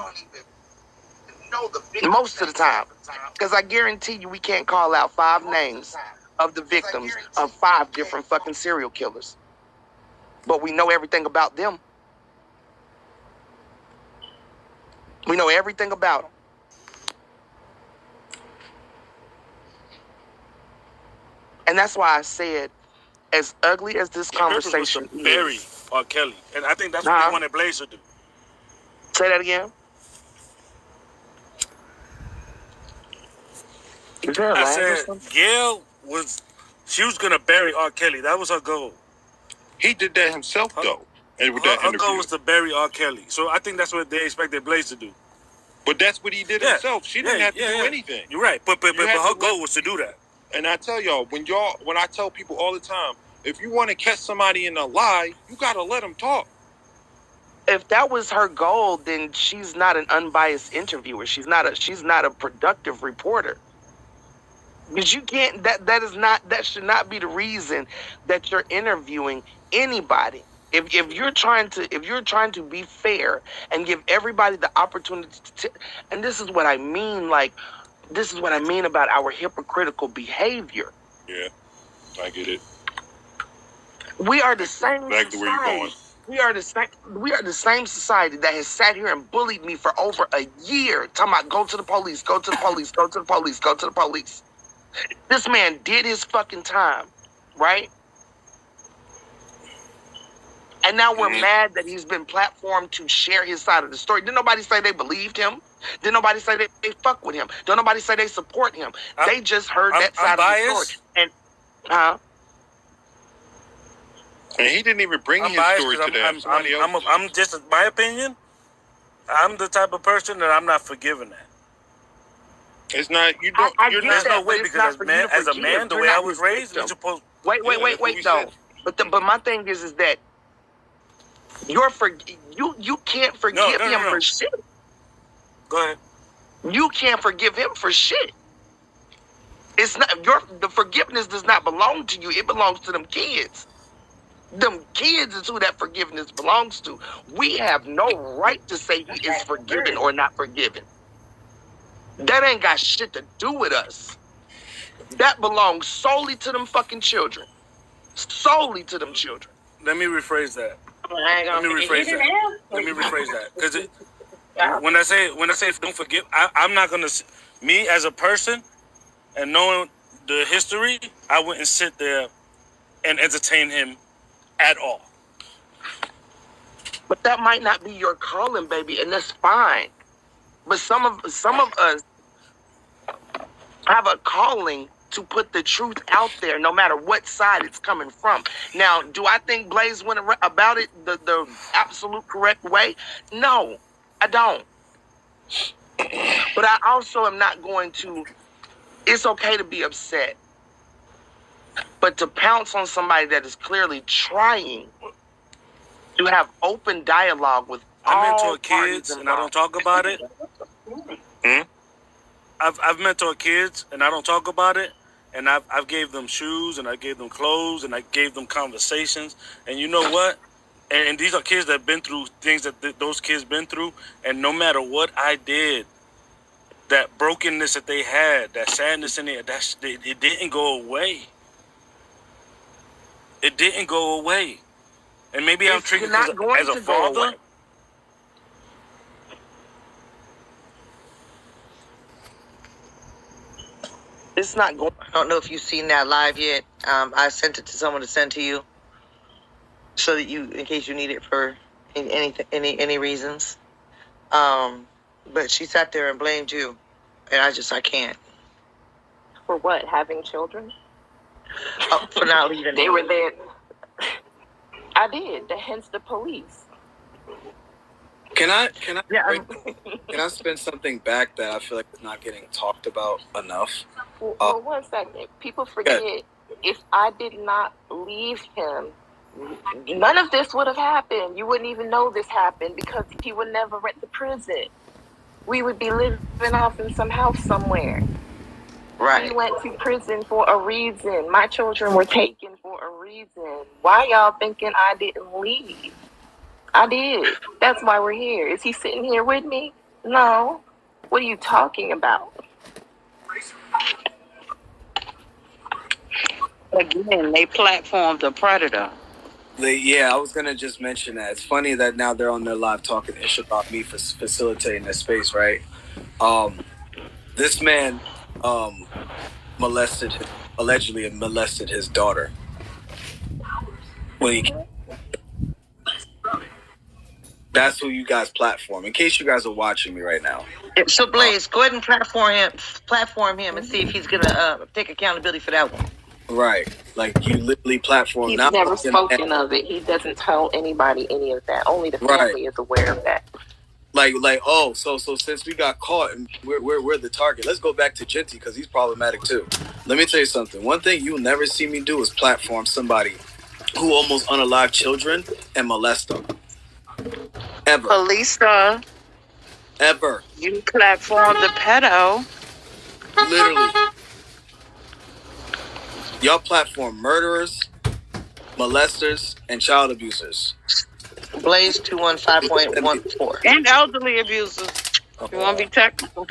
Most of the time. Because I guarantee you we can't call out 5 names of the victims of 5 different fucking serial killers. But we know everything about them. We know everything about them. And that's why I said, as ugly as this conversation is, bury R. Kelly, and I think that's what they wanted Blaze to do. Say that again. I said Gail she was gonna bury R. Kelly. That was her goal. He did that himself, though. And with her goal was to bury R. Kelly. So I think that's what they expected Blaze to do. But that's what he did himself. She didn't have to do anything. You're right. But her goal was to do that. And I tell y'all, when I tell people all the time, if you want to catch somebody in a lie, you gotta let them talk. If that was her goal, then she's not an unbiased interviewer. She's not a productive reporter. Because you can't. That should not be the reason that you're interviewing anybody. If you're trying to be fair and give everybody the opportunity to, and this is what I mean. This is what I mean about our hypocritical behavior. Yeah, I get it. We are the same back to where you're going. We are the same society that has sat here and bullied me for over a year, talking about go to the police, go to the police, go to the police, go to the police. This man did his fucking time, right? And now we're mad that he's been platformed to share his side of the story. Didn't nobody say they believed him? Didn't nobody say they fuck with him? Don't nobody say they support him? They just heard that side of the story. And and he didn't even bring his story to them. I'm just, my opinion, I'm the type of person that I'm not forgiving that. It's not, you don't, there's no way, because as a man, the way I was raised, you're supposed. Wait, though. But my thing is that you can't forgive him for shit. Go ahead. You can't forgive him for shit. It's not the forgiveness does not belong to you. It belongs to them kids. Them kids is who that forgiveness belongs to. We have no right to say he is forgiven or not forgiven. That ain't got shit to do with us. That belongs solely to them fucking children. Solely to them children. Let me rephrase that. Because When I say don't forgive, I'm not gonna. Me as a person, and knowing the history, I wouldn't sit there and entertain him at all. But that might not be your calling, baby, and that's fine. But some of us have a calling to put the truth out there, no matter what side it's coming from. Now, do I think Blaze went about it the absolute correct way? No, I don't. But I also am not going to. It's okay to be upset, but to pounce on somebody that is clearly trying to have open dialogue with I all mentor kids, and I don't talk about it. I've mentored kids, and I don't talk about it. And I've gave them shoes, and I gave them clothes, and I gave them conversations. And you know what? And these are kids that have been through things that those kids been through. And no matter what I did, that brokenness that they had, that sadness in it, it didn't go away. It didn't go away. And maybe I'm triggered as a father. It's not going. I don't know if you've seen that live yet. I sent it to someone to send to you, so that you, in case you need it for any reasons. But she sat there and blamed you, and I can't. For what? Having children? Oh, for not leaving. They were there. I did. Hence the police. Can I Yeah, can I spin something back that I feel like is not getting talked about enough? Well, 1 second. People forget, if I did not leave him, none of this would have happened. You wouldn't even know this happened because he would never rent the prison. We would be living off in some house somewhere. right. He went to prison for a reason. My children were taken for a reason. Why y'all thinking I didn't leave? I did. That's why we're here. Is he sitting here with me? No. What are you talking about? Again, they platformed the predator. Yeah, I was gonna just mention that. It's funny that now they're on their live talking ish about me for facilitating this space, right? This man allegedly molested his daughter when he. That's who you guys platform. In case you guys are watching me right now. So Blaze, go ahead and platform him, and see if he's gonna take accountability for that one. Right, like you literally platform. He's never spoken of it. He doesn't tell anybody any of that. Only the family is aware of that. Like so since we got caught and we're the target, let's go back to Jeanty because he's problematic too. Let me tell you something. One thing you'll never see me do is platform somebody who almost unalived children and molest them. Ever. Felisa. Ever. You platform the pedo. Literally. Y'all platform murderers, molesters, and child abusers. Blaze 215.14. And elderly abusers. You want to be technical?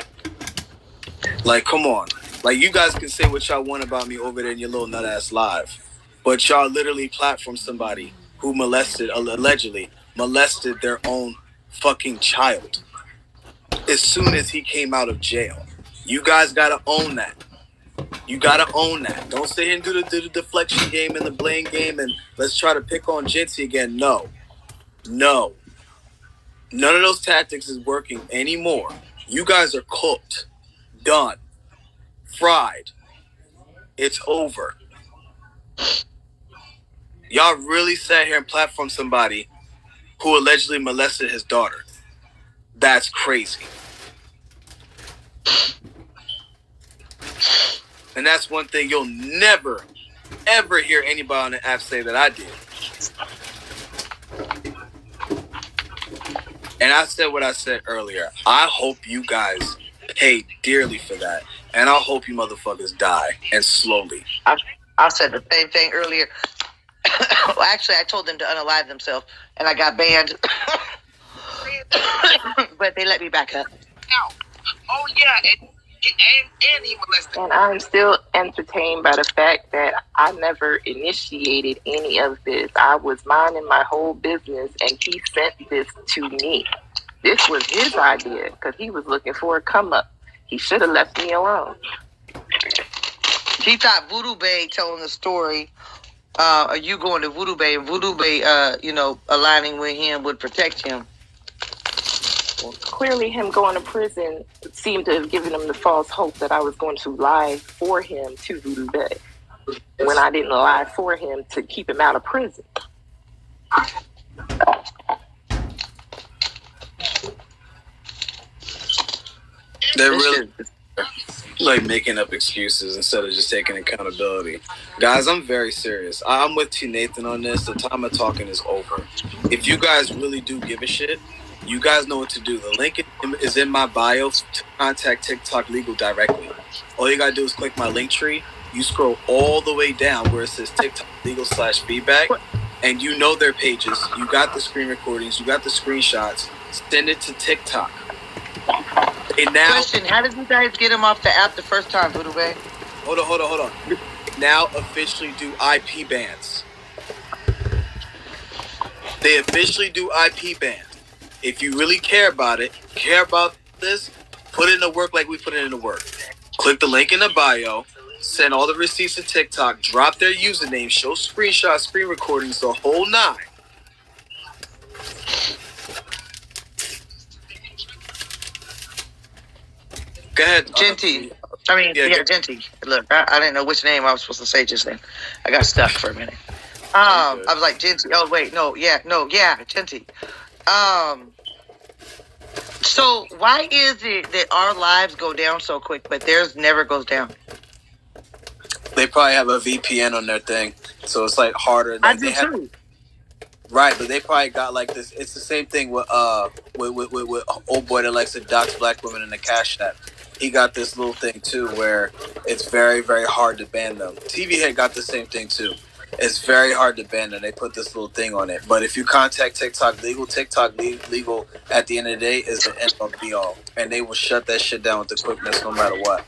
Like, come on. Like, you guys can say what y'all want about me over there in your little nut ass live, but y'all literally platform somebody who allegedly molested their own fucking child as soon as he came out of jail. You guys gotta own that. You gotta own that. Don't sit here and do the deflection game and the blame game and let's try to pick on Jeanty again. No. None of those tactics is working anymore. You guys are cooked. Done. Fried. It's over. Y'all really sat here and platformed somebody who allegedly molested his daughter. That's crazy. And that's one thing you'll never, ever hear anybody on the app say that I did. And I said what I said earlier. I hope you guys pay dearly for that. And I hope you motherfuckers die, and slowly. I said the same thing earlier. Well, actually, I told them to unalive themselves, and I got banned. But they let me back up. Oh yeah, and he molested. And I'm still entertained by the fact that I never initiated any of this. I was minding my whole business, and he sent this to me. This was his idea because he was looking for a come up. He should have left me alone. He thought Voodoo Bay telling the story, you going to Voodoo Bay, and Voodoo Bay, aligning with him would protect him. Well, clearly, him going to prison seemed to have given him the false hope that I was going to lie for him to Voodoo Bay when I didn't lie for him to keep him out of prison. They're really like making up excuses instead of just taking accountability. Guys, I'm very serious. I'm with T. Nathan on this. The time of talking is over. If you guys really do give a shit, you guys know what to do. The link is in my bio to contact TikTok Legal directly. All you gotta do is click my link tree. You scroll all the way down where it says TikTok Legal /feedback, and you know their pages. You got the screen recordings. You got the screenshots. Send it to TikTok. Question, how did you guys get him off the app the first time, Voodoo Bay? Hold on. Now officially do IP bans. They officially do IP bans. If you really care about this, put it into work like we put it into work. Click the link in the bio, send all the receipts to TikTok, drop their username, show screenshots, screen recordings, the whole 9. Go ahead, Jeanty. Jeanty. Look, I didn't know which name I was supposed to say just then. I got stuck for a minute. I was like, Jeanty. Oh, wait, Jeanty. So why is it that our lives go down so quick, but theirs never goes down? They probably have a VPN on their thing, so it's like harder. I do too. Right, but they probably got like this. It's the same thing with old boy that likes to dox black women in the Cash App. He got this little thing too, where it's very, very hard to ban them. TV Head got the same thing too. It's very hard to ban them. They put this little thing on it. But if you contact TikTok Legal at the end of the day is the end all be all, and they will shut that shit down with the quickness, no matter what.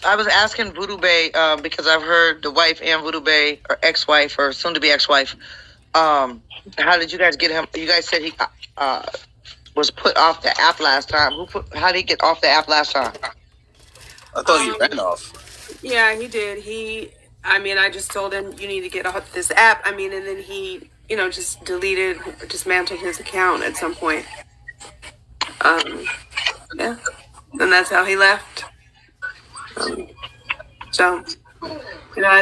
I was asking Voodoo Bay because I've heard the wife and Voodoo Bay, or ex-wife, or soon-to-be ex-wife. How did you guys get him? You guys said he was put off the app last time. How did he get off the app last time? I thought he ran off. Yeah, he did. I just told him you need to get off this app. And then he, just dismantled his account at some point. Yeah, and that's how he left. I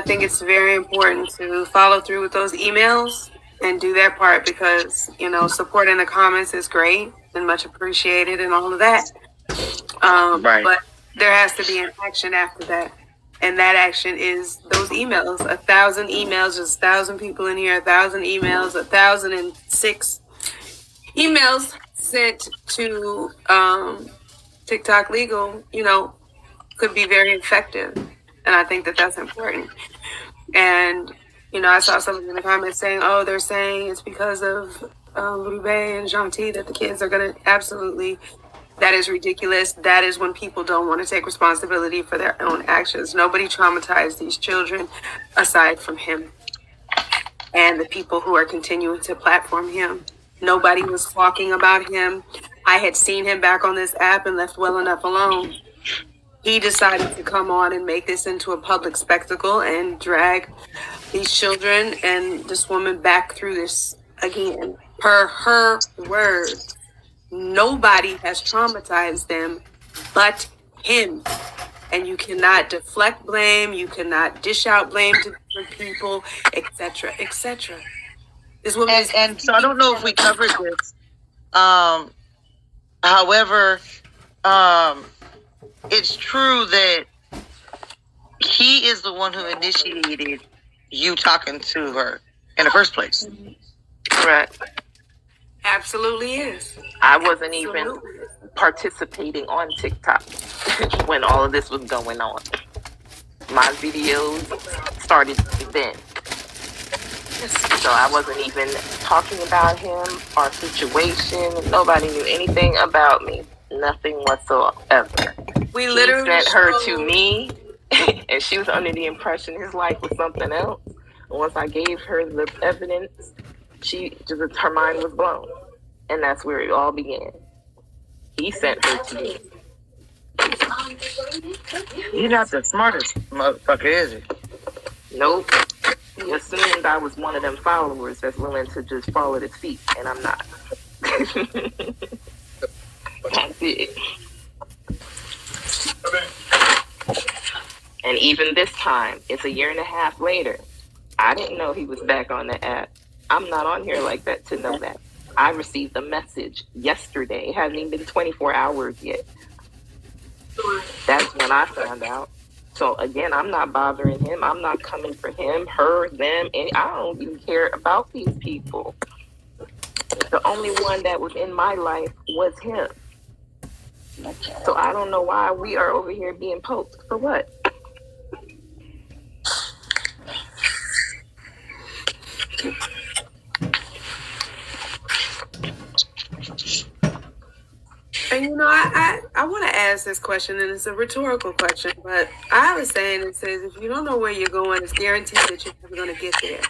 think it's very important to follow through with those emails and do that part because, support in the comments is great and much appreciated and all of that. Right. But there has to be an action after that. And that action is those emails. 1,000 emails, there's 1,000 people in here, 1,000 emails, 1,006 emails sent to TikTok Legal, could be very effective. And I think that that's important. And, I saw something in the comments saying, they're saying it's because of Voodoo Bay and Jeanty that the kids are going to absolutely. That is ridiculous. That is when people don't want to take responsibility for their own actions. Nobody traumatized these children aside from him and the people who are continuing to platform him. Nobody was talking about him. I had seen him back on this app and left well enough alone. He decided to come on and make this into a public spectacle and drag these children and this woman back through this again. Per her words. Nobody has traumatized them but him. And you cannot deflect blame. You cannot dish out blame to different people, etc., etc. This woman and so I don't know if we covered this. However, it's true that he is the one who initiated you talking to her in the first place. Correct. Absolutely is. I wasn't even participating on TikTok when all of this was going on. My videos started then. So I wasn't even talking about him, our situation. Nobody knew anything about me. Nothing whatsoever. We literally sent her to me, and she was under the impression his life was something else. And once I gave her the evidence, her mind was blown. And that's where it all began. He sent her to me. You're not the smartest motherfucker, is he? Nope. He assumed I was one of them followers that's willing to just fall at his feet, and I'm not. That's it. And even this time, it's a year and a half later. I didn't know he was back on the app. I'm not on here like that to know that. I received a message yesterday. It hasn't even been 24 hours yet. That's when I found out. So again, I'm not bothering him. I'm not coming for him, her, them, and I don't even care about these people. The only one that was in my life was him. So I don't know why we are over here being poked. For what? And I want to ask this question, and it's a rhetorical question, but I have a saying that says, if you don't know where you're going, it's guaranteed that you're never going to get there.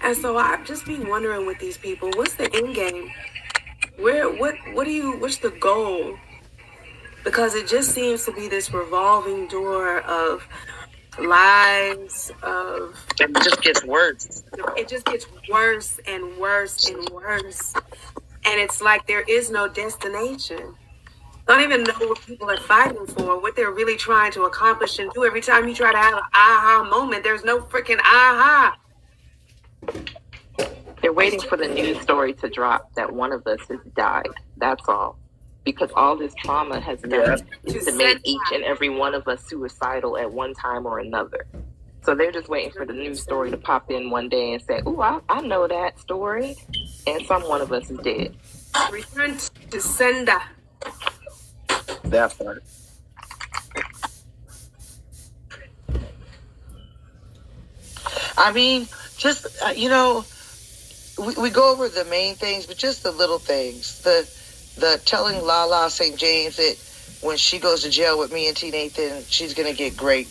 And so I've just been wondering with these people, what's the end game? What's the goal? Because it just seems to be this revolving door of lies, it just gets worse. It just gets worse and worse and worse. And it's like there is no destination. I don't even know what people are fighting for, what they're really trying to accomplish and do. Every time you try to have an aha moment, there's no freaking aha. They're waiting for the news story to drop that one of us has died. That's all. Because all this trauma has done is to make each and every one of us suicidal at one time or another. So they're just waiting for the news story to pop in one day and say, "Ooh, I know that story," and some one of us is dead. Return to sender. That part. I mean, just, we go over the main things, but just the little things. The telling Lala St. James that when she goes to jail with me and T. Nathan, she's going to get great.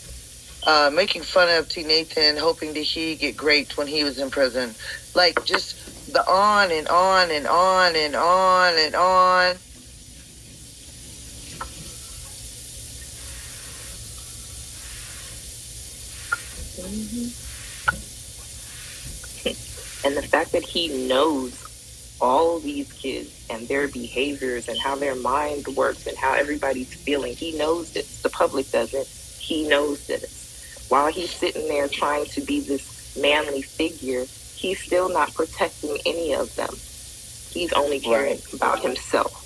Making fun of T. Nathan, hoping that he get great when he was in prison. Like, just the on and on and on and on and on. And the fact that he knows all these kids and their behaviors and how their mind works and how everybody's feeling, he knows this. The public doesn't. He knows this. While he's sitting there trying to be this manly figure, he's still not protecting any of them. He's only caring about himself.